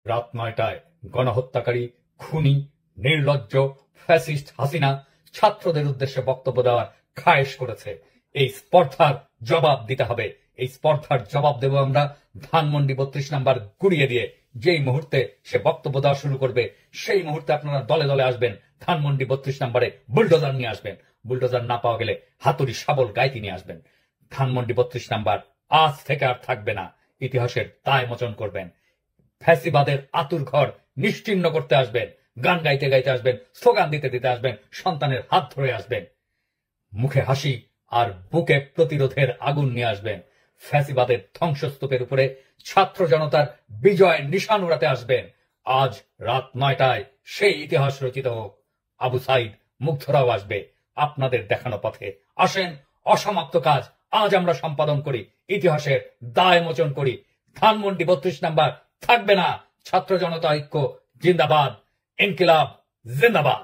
রাত ৯টায় গণহত্যাকারী, খুনি, নির্লজ্জ ফ্যাসিস্ট হাসিনা ছাত্রদের উদ্দেশ্যে বক্তব্য দেওয়ার খায়েশ করেছে। এই স্পর্ধার জবাব দিতে হবে। এই স্পর্ধার জবাব দেব আমরা ধানমন্ডি ৩২ নাম্বার গুড়িয়ে দিয়ে। যেই মুহূর্তে সে বক্তব্য দেওয়া শুরু করবে সেই মুহূর্তে আপনারা দলে দলে আসবেন, ধানমন্ডি ৩২ নাম্বারে বুলডোজার নিয়ে আসবেন। বুলডোজার না পাওয়া গেলে হাতুড়ি, শাবল, গাইতি নিয়ে আসবেন। ধানমন্ডি ৩২ নাম্বার আজ থেকে আর থাকবে না। ইতিহাসের দায় মোচন করবেন। ফ্যাসিবাদের আতুর ঘর নিশ্চিহ্ন করতে আসবেন। গান গাইতে গাইতে আসবেন, স্লোগান দিতে দিতে আসবেন, সন্তানের হাত ধরে আসবেন। মুখে হাসি আর বুকে প্রতিরোধের আগুন নিয়ে আসবেন। ফ্যাসিবাদের ধ্বংসস্তূপের উপরে ছাত্র জনতার বিজয়ের নিশান উড়াতে আসবেন। আজ রাত ৯টায় সেই ইতিহাস রচিত হোক। আবু সাইদ, মুগ্ধরাও আসবে আপনাদের দেখানো পথে। আসেন, অসমাপ্ত কাজ আজ আমরা সম্পাদন করি, ইতিহাসের দায় মোচন করি। ধানমন্ডি ৩২ নাম্বার থাকবে না। ছাত্র জনতা ঐক্য জিন্দাবাদ, ইনকিলাব জিন্দাবাদ।